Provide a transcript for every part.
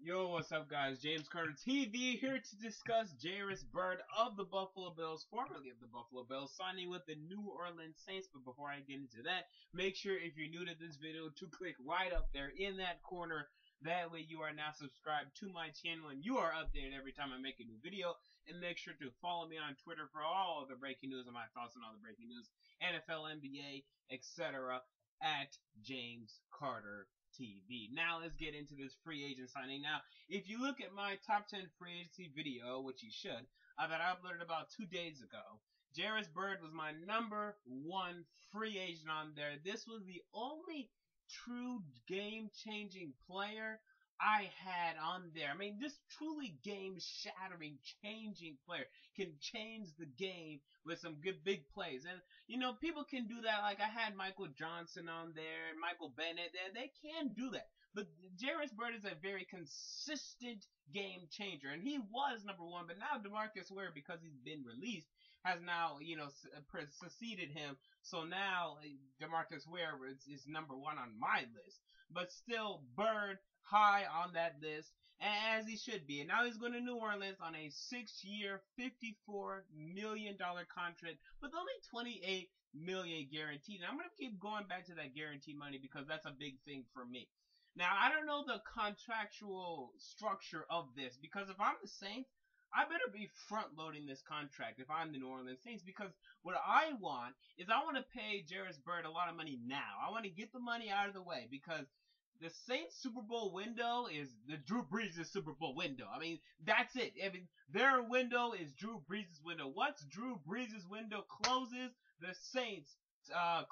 Yo, what's up, guys? James Carter TV here to discuss Jairus Byrd of the Buffalo Bills, formerly of the Buffalo Bills, signing with the New Orleans Saints. But before I get into that, make sure if you're new to this video to click right up there in that corner. That way you are now subscribed to my channel and you are updated every time I make a new video. And make sure to follow me on Twitter for all the breaking news and my thoughts on all the breaking news, NFL, NBA, etc. at James Carter TV. Now let's get into this free agent signing. Now, if you look at my top 10 free agency video, which you should, that I uploaded about 2 days ago, Jairus Byrd was my number one free agent on there. This was the only true game-changing player I had on there. I mean, this truly game-shattering, changing player can change the game with some good big plays. And people can do that. Like I had Michael Johnson on there, Michael Bennett. They can do that. But Jairus Byrd is a very consistent game changer, and he was number one. But now DeMarcus Ware, because he's been released, has now succeeded him. So now DeMarcus Ware is number one on my list. But still, Byrd high on that list, as he should be. And now he's going to New Orleans on a 6-year, $54 million contract with only $28 million guaranteed. And I'm going to keep going back to that guaranteed money because that's a big thing for me. Now, I don't know the contractual structure of this because if I'm the Saints, I better be front loading this contract if I'm the New Orleans Saints, because what I want is I want to pay Jairus Byrd a lot of money now. I want to get the money out of the way because the Saints Super Bowl window is the Drew Brees' Super Bowl window. I mean, that's it. I mean, their window is Drew Brees' window. Once Drew Brees' window closes, the Saints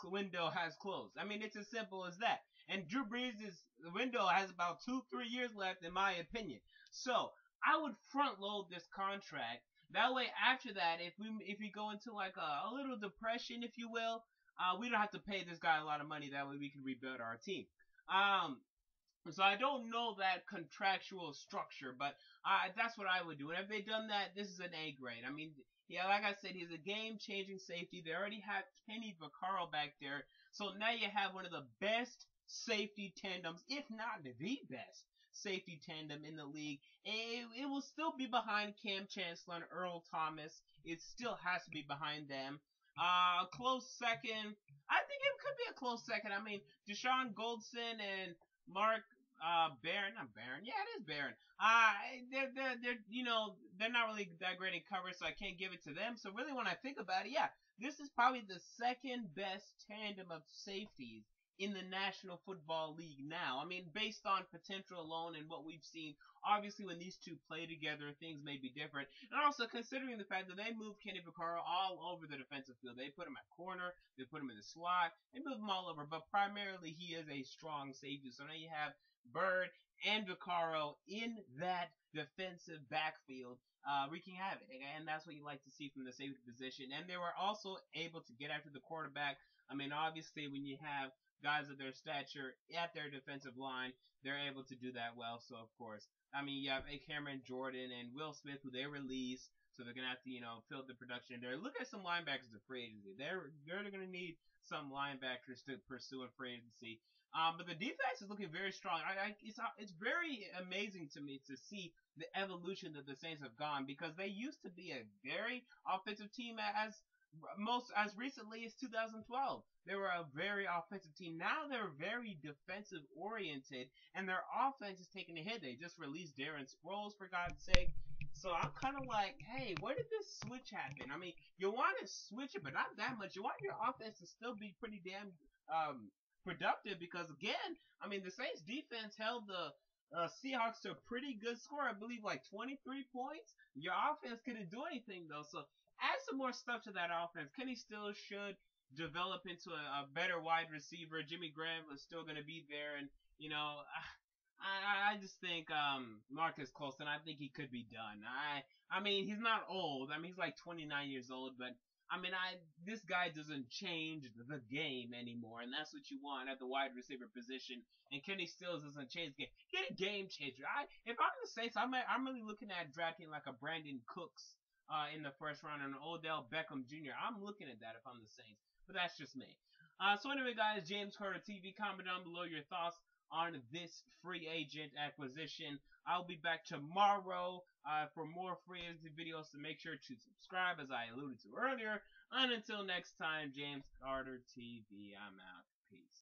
window has closed. I mean, it's as simple as that. And Drew Brees' window has about 2-3 years left, in my opinion. So I would front load this contract. That way, after that, if we go into like a little depression, if you will, we don't have to pay this guy a lot of money. That way, we can rebuild our team. Um, so I don't know that contractual structure, but that's what I would do. And if they done that, this is an A grade. I mean, yeah, like I said, he's a game-changing safety. They already have Kenny Vaccaro back there, so now you have one of the best safety tandems, if not the best safety tandem in the league. It will still be behind Cam Chancellor and Earl Thomas. It still has to be behind them. Close second. I think it could be a close second. I mean, Deshaun Goldson and Mark Barron, not Barron. Yeah, it is Barron. They're not really that great in cover, so I can't give it to them. So really, when I think about it, yeah, this is probably the second best tandem of safeties in the National Football League now. I mean, based on potential alone and what we've seen, obviously when these two play together, things may be different. And also considering the fact that they moved Kenny Vaccaro all over the defensive field. They put him at corner, they put him in the slot, they moved him all over, but primarily he is a strong safety. So now you have Byrd and Vaccaro in that defensive backfield, wreaking havoc. And that's what you like to see from the safety position. And they were also able to get after the quarterback. I mean, obviously, when you have guys of their stature at their defensive line, they're able to do that well. So, of course, I mean, you have A. Cameron Jordan and Will Smith, who they released. So they're gonna have to, fill the production there. Look at some linebackers to free agency. They're gonna need some linebackers to pursue in free agency. But the defense is looking very strong. It's very amazing to me to see the evolution that the Saints have gone, because they used to be a very offensive team as recently as 2012. They were a very offensive team. Now they're very defensive oriented, and their offense is taking a hit. They just released Darren Sproles, for God's sake. So I'm kind of like, hey, where did this switch happen? I mean, you want to switch it, but not that much. You want your offense to still be pretty damn productive, because again, I mean, the Saints defense held the Seahawks to a pretty good score. I believe like 23 points. Your offense couldn't do anything though. So add some more stuff to that offense. Kenny still should develop into a better wide receiver. Jimmy Graham is still going to be there, and I just think Marcus Colston, I think he could be done. I mean, he's not old. I mean, he's like 29 years old, but I mean, this guy doesn't change the game anymore, and that's what you want at the wide receiver position. And Kenny Stills doesn't change the game. Get a game changer. If I'm the Saints, I'm really looking at drafting like a Brandon Cooks in the first round and an Odell Beckham Jr. I'm looking at that if I'm the Saints, but that's just me. So anyway, guys, James Carter TV. Comment down below your thoughts on this free agent acquisition. I'll be back tomorrow for more free agency videos, so make sure to subscribe as I alluded to earlier. And until next time, James Carter TV, I'm out. Peace.